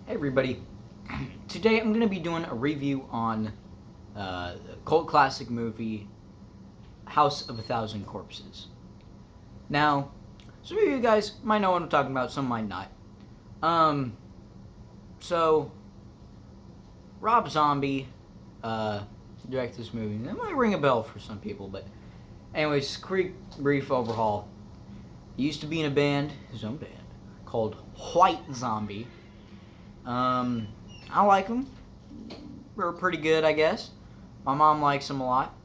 Hey everybody, today I'm going to be doing a review on the cult classic movie House of a Thousand Corpses. Now, some of you guys might know what I'm talking about, some might not. So Rob Zombie directed this movie. That might ring a bell for some people, but anyways, quick brief overhaul. He used to be in a band, his own band, called White Zombie. I like them. They're pretty good, I guess. My mom likes them a lot.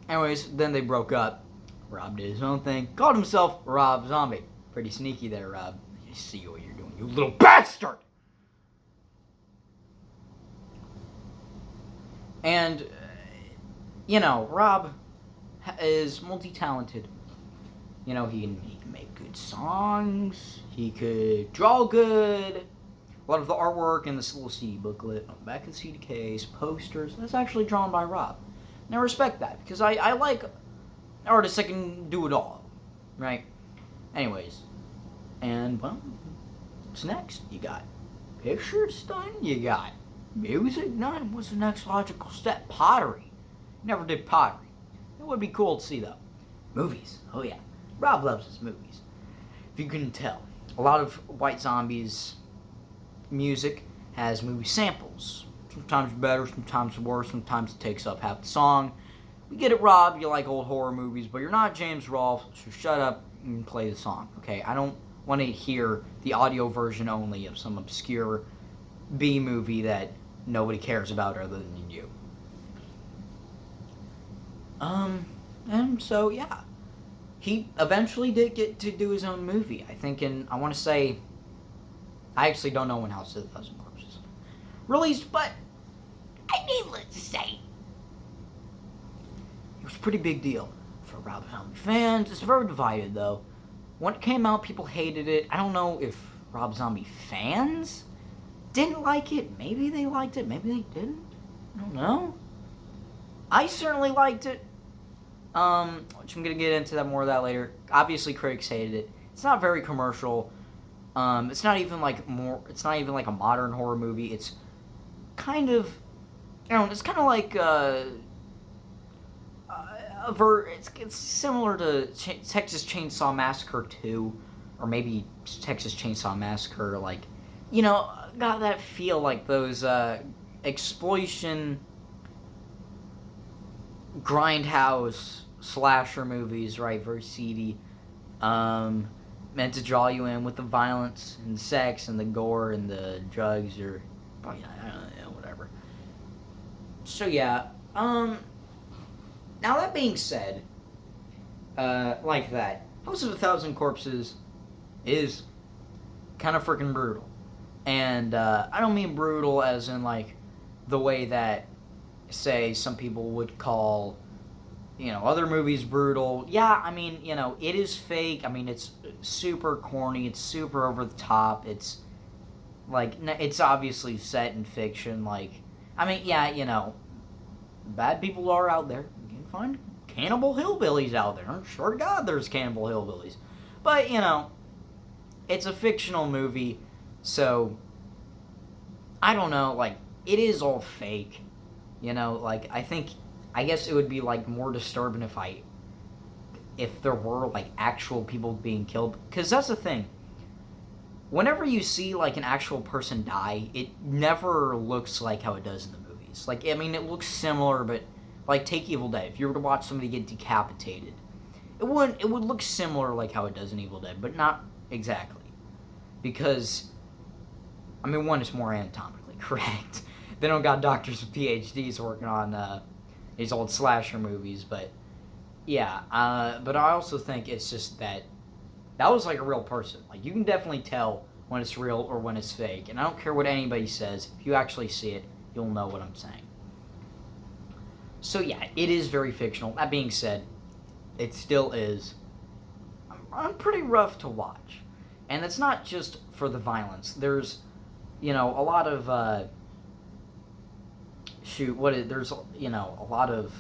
Anyways, then they broke up. Rob did his own thing. Called himself Rob Zombie. Pretty sneaky there, Rob. I see what you're doing, you little bastard! And, Rob is multi-talented. He can make good songs. He could draw good. A lot of the artwork in this little CD booklet, on the back of the CD case, posters, that's actually drawn by Rob. And I respect that, because I like artists that can do it all, right? Anyways, and, well, what's next? You got pictures done, you got music done. What's the next logical step? Pottery. Never did pottery. It would be cool to see, though. Movies. Oh, yeah. Rob loves his movies. If you couldn't tell, a lot of White Zombies music has movie samples. Sometimes better, sometimes worse, sometimes it takes up half the song. We get it, Rob, you like old horror movies, but you're not James Rolfe, so shut up and play the song, okay? I don't want to hear the audio version only of some obscure B movie that nobody cares about other than you. And so, yeah. He eventually did get to do his own movie. I think I actually don't know when House of a Thousand Corpses released, but needless to say, it was a pretty big deal for Rob Zombie fans. It's very divided, though. When it came out, people hated it. I don't know if Rob Zombie fans didn't like it. Maybe they liked it. Maybe they didn't. I don't know. I certainly liked it. Which I'm going to get into more of that later. Obviously, critics hated it. It's not very commercial. It's not even like a modern horror movie. It's kind of, it's kind of like it's similar to Texas Chainsaw Massacre 2, or maybe Texas Chainsaw Massacre, got that feel like those exploitation grindhouse slasher movies, right? Very seedy. Meant to draw you in with the violence and sex and the gore and the drugs, or probably, I don't know, whatever. So yeah, now that being said, like that, House of a Thousand Corpses is kind of freaking brutal. And I don't mean brutal as in like the way that, say, some people would call other movies brutal. Yeah, I mean, it is fake. I mean, it's super corny. It's super over the top. It's, it's obviously set in fiction. Yeah, bad people are out there. You can find cannibal hillbillies out there. I'm sure to God there's cannibal hillbillies. But, it's a fictional movie, so, I don't know, it is all fake. I guess it would be more disturbing if there were actual people being killed, because that's the thing. Whenever you see an actual person die, it never looks like how it does in the movies. It looks similar, but take Evil Dead. If you were to watch somebody get decapitated, it would look similar like how it does in Evil Dead, but not exactly, because one is more anatomically correct. They don't got doctors with PhDs working on these old slasher movies, but yeah, but I also think it's just that was a real person. You can definitely tell when it's real or when it's fake, and I don't care what anybody says. If you actually see it, you'll know what I'm saying. So yeah, it is very fictional. That being said, it still is pretty rough to watch, and it's not just for the violence. There's, a lot of there's, a lot of,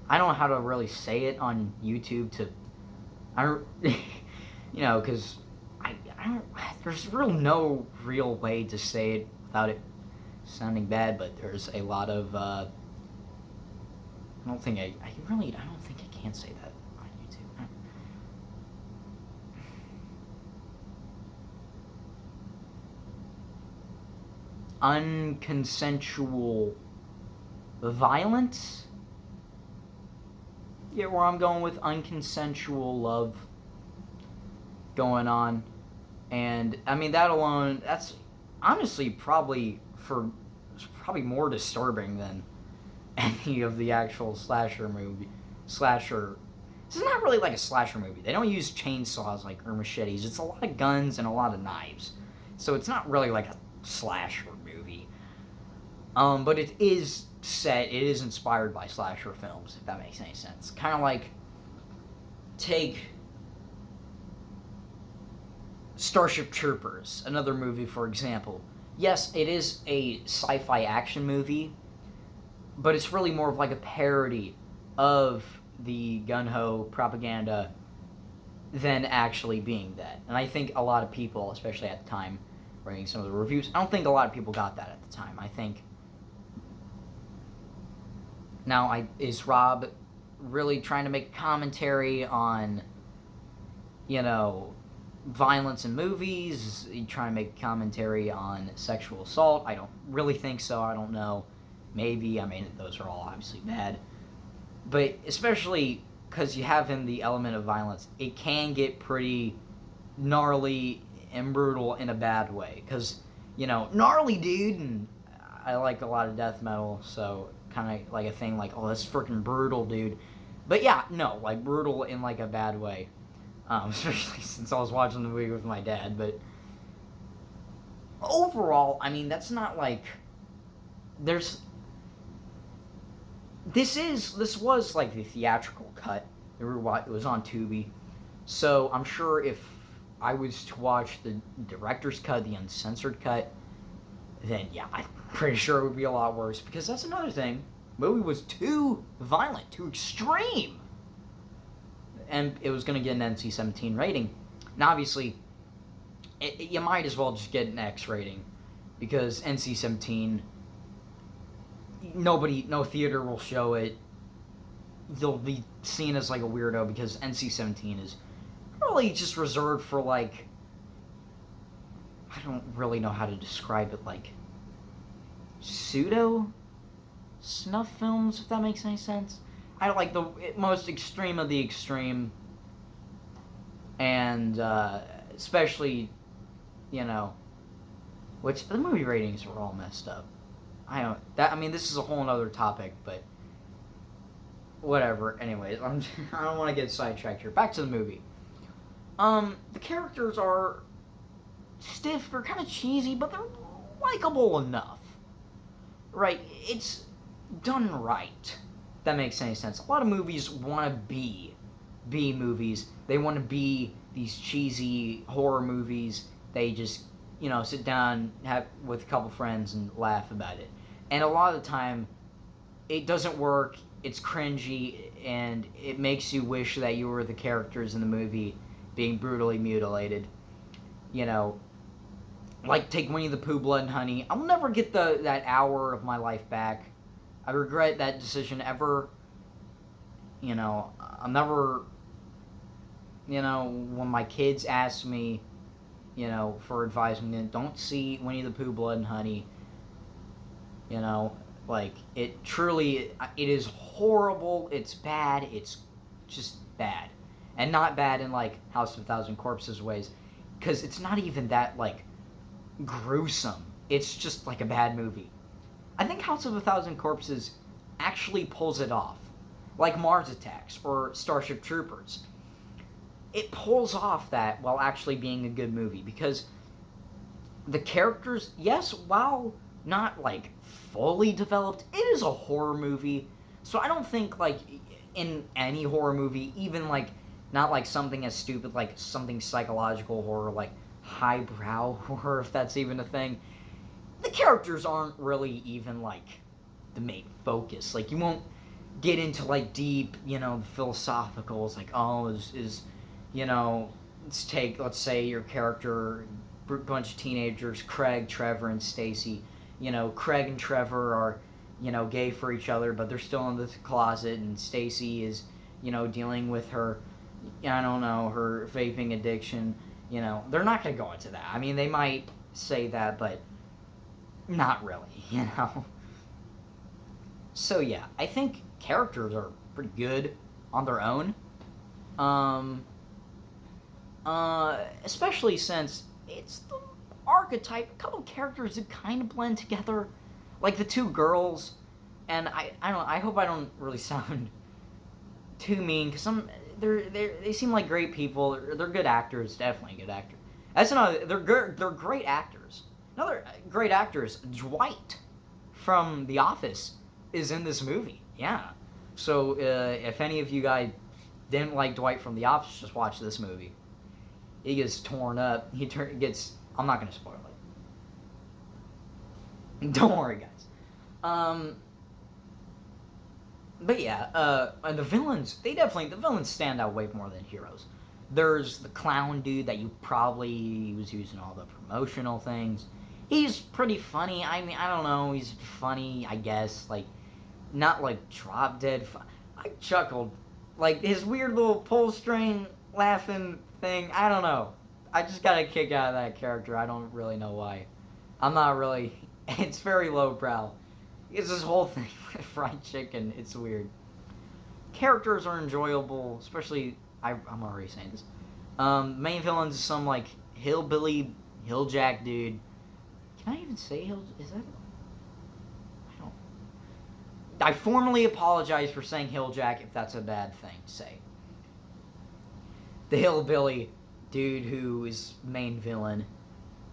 I don't know how to really say it on YouTube because I don't, there's really no real way to say it without it sounding bad, but there's a lot of, I don't think I don't think I can say that on YouTube. Unconsensual violence? Get where I'm going with unconsensual love going on. And I mean, that alone, that's honestly probably more disturbing than any of the actual slasher. This is not really like a slasher movie. They don't use chainsaws like or machetes. It's a lot of guns and a lot of knives. So it's not really like a slasher movie. But it is inspired by slasher films, if that makes any sense. Kind of like, take Starship Troopers, another movie, for example. Yes, it is a sci-fi action movie, but it's really more of like a parody of the gung-ho propaganda than actually being that. And I think a lot of people, especially at the time, reading some of the reviews, I don't think a lot of people got that at the time. I think... Now, is Rob really trying to make a commentary on, violence in movies? Is he trying to make a commentary on sexual assault? I don't really think so. I don't know. Maybe. I mean, those are all obviously bad. But especially because you have in the element of violence, it can get pretty gnarly and brutal in a bad way. Because, gnarly dude, and I like a lot of death metal, so kind of like a thing like, oh, that's freaking brutal, dude. But yeah, no, like brutal in like a bad way. Especially since I was watching the movie with my dad. But overall, I mean, that's not like... This was like the theatrical cut. It was on Tubi. So I'm sure if I was to watch the director's cut, the uncensored cut, then yeah, I'm pretty sure it would be a lot worse. Because that's another thing. The movie was too violent, too extreme. And it was going to get an NC-17 rating. Now, obviously, you might as well just get an X rating. Because NC-17, no theater will show it. You'll be seen as like a weirdo because NC-17 is really just reserved for like... I don't really know how to describe it, like... pseudo snuff films, if that makes any sense. I like the most extreme of the extreme, and especially, which the movie ratings are all messed up. I mean, this is a whole other topic, but whatever. Anyways, I don't want to get sidetracked here. Back to the movie. The characters are stiff. They're kind of cheesy, but they're likable enough. Right? It's done right. That makes any sense. A lot of movies want to be B movies. They want to be these cheesy horror movies. They just, sit down with a couple friends and laugh about it. And a lot of the time, it doesn't work. It's cringy, and it makes you wish that you were the characters in the movie being brutally mutilated. Like take Winnie the Pooh, Blood and Honey. I'll never get that hour of my life back. I regret that decision ever. I'll never, when my kids ask me, for advice, don't see Winnie the Pooh, Blood and Honey. Like, it is horrible, it's bad, it's just bad. And not bad in, like, House of a Thousand Corpses ways, because it's not even that, like, gruesome. It's just, like, a bad movie. I think House of a Thousand Corpses actually pulls it off. Like Mars Attacks or Starship Troopers. It pulls off that while actually being a good movie. Because the characters, yes, while not, like, fully developed, it is a horror movie. So I don't think, like, in any horror movie, even, like, not, like, something as stupid, like, something psychological horror, like, highbrow horror, if that's even a thing, the characters aren't really even, like, the main focus. Like, you won't get into, like, deep, philosophicals, like, oh, is let's say your character, bunch of teenagers, Craig, Trevor, and Stacy. Craig and Trevor are, gay for each other, but they're still in the closet, and Stacy is, dealing with her, I don't know, her vaping addiction. They're not going to go into that. I mean, they might say that, but not really. So yeah, I think characters are pretty good on their own. Especially since it's the archetype, a couple characters that kind of blend together, like the two girls, and I hope I don't really sound too mean, because they seem like great people. They're good actors, definitely good actors. That's another. They're great actors. Another great actors, Dwight from The Office, is in this movie. Yeah. So if any of you guys didn't like Dwight from The Office, just watch this movie. He gets torn up. Gets. I'm not gonna spoil it. Don't worry, guys. But yeah, and the villains, the villains stand out way more than heroes. There's the clown dude that you probably was using all the promotional things. He's pretty funny. I mean, I don't know. He's funny, I guess. Like, not like drop dead. I chuckled. Like, his weird little pull string laughing thing. I don't know. I just got a kick out of that character. I don't really know why. I'm not really. It's very lowbrow. It's this whole thing with fried chicken. It's weird. Characters are enjoyable, especially. I'm already saying this. Main villains is some like hillbilly, hilljack dude. Can I even say hill? Is that? I don't. I formally apologize for saying hilljack if that's a bad thing to say. The hillbilly dude who is main villain.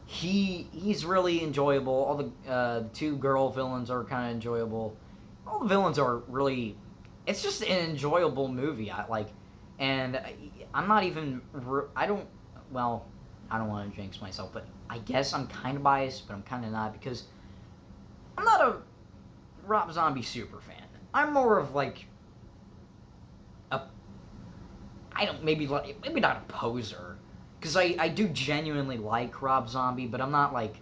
He's really enjoyable. All the two girl villains are kind of enjoyable. All the villains are really. It's just an enjoyable movie. And I'm not even. I don't. Well, I don't want to jinx myself, but I guess I'm kind of biased, but I'm kind of not, because I'm not a Rob Zombie super fan. I'm more of like a. Maybe not a poser. Because I do genuinely like Rob Zombie, but I'm not like,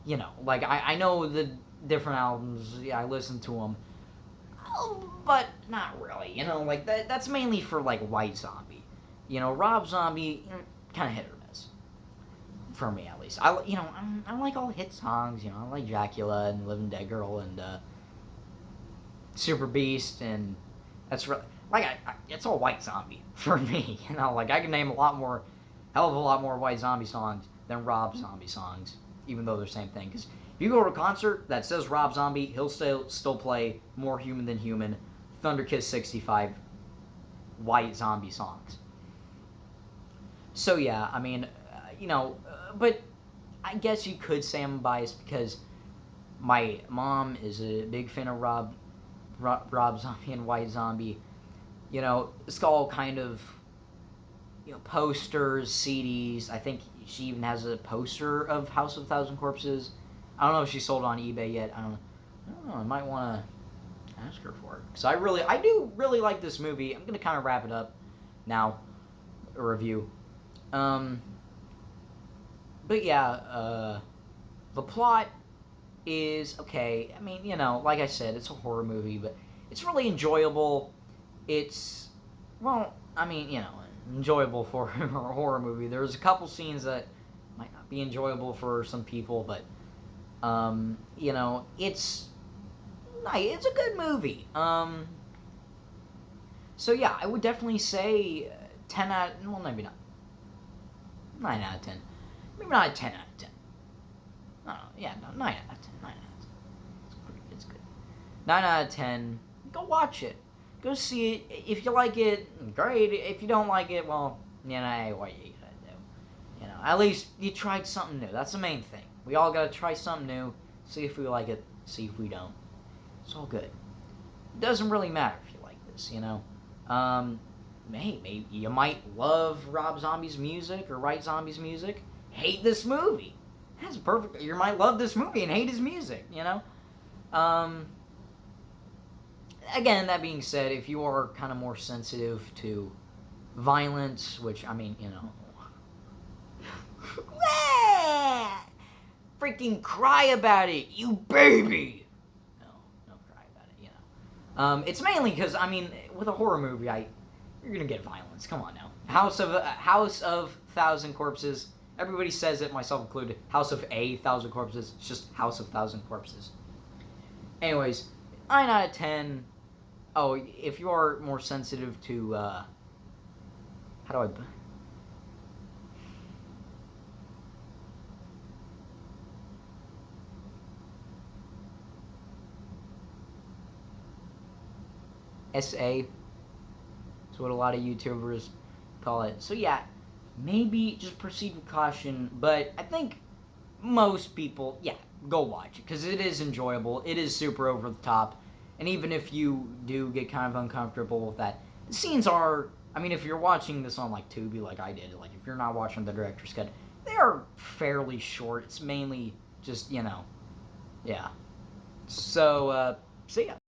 I know the different albums, yeah, I listen to them, but not really, that's mainly for, like, White Zombie. Rob Zombie, kind of hit or miss, for me at least. I like all the hit songs, I like Dracula and Living Dead Girl and Super Beast, and that's really, it's all White Zombie for me, I can name hell of a lot more White Zombie songs than Rob Zombie songs, even though they're the same thing. Because if you go to a concert that says Rob Zombie, he'll still play More Human Than Human, Thunder Kiss 65 White Zombie songs. So yeah, I mean, but I guess you could say I'm biased because my mom is a big fan of Rob Zombie and White Zombie. It's all kind of, posters, CDs. I think she even has a poster of House of a Thousand Corpses. I don't know if she sold it on eBay yet. I don't know. I might want to ask her for it. Because I do really like this movie. I'm going to kind of wrap it up now, a review. But yeah, the plot is okay. I mean, like I said, it's a horror movie, but it's really enjoyable. It's, well, I mean, enjoyable for a horror movie. There's a couple scenes that might not be enjoyable for some people, but it's nice. It's a good movie. So yeah, I would definitely say 10 out. Well, maybe not 9 out of 10. Maybe not a 10 out of 10. No, yeah, no, 9 out of 10. 9 out of 10. It's pretty good. It's good. 9 out of 10. Go watch it. Go see it. If you like it, great. If you don't like it, well, hey, what you gonna do? At least you tried something new. That's the main thing. We all gotta try something new. See if we like it. See if we don't. It's all good. It doesn't really matter if you like this, Maybe you might love Rob Zombie's music or White Zombie's music. Hate this movie. That's perfect. You might love this movie and hate his music, Again, that being said, if you are kind of more sensitive to violence, which, I mean, Freaking cry about it, you baby. No cry about it, you know. It's mainly because, I mean, with a horror movie, you're gonna get violence. Come on now. House of Thousand Corpses. Everybody says it, myself included. House of a Thousand Corpses. It's just House of Thousand Corpses. Anyways, 9 out of 10. Oh, if you are more sensitive to, how do I... SA is what a lot of YouTubers call it. So yeah, maybe just proceed with caution, but I think most people, yeah, go watch it, because it is enjoyable, it is super over the top, and even if you do get kind of uncomfortable with that, the scenes are, I mean, if you're watching this on, like, Tubi, like I did, like, if you're not watching the director's cut, they are fairly short. It's mainly just, you know, yeah. So, see ya.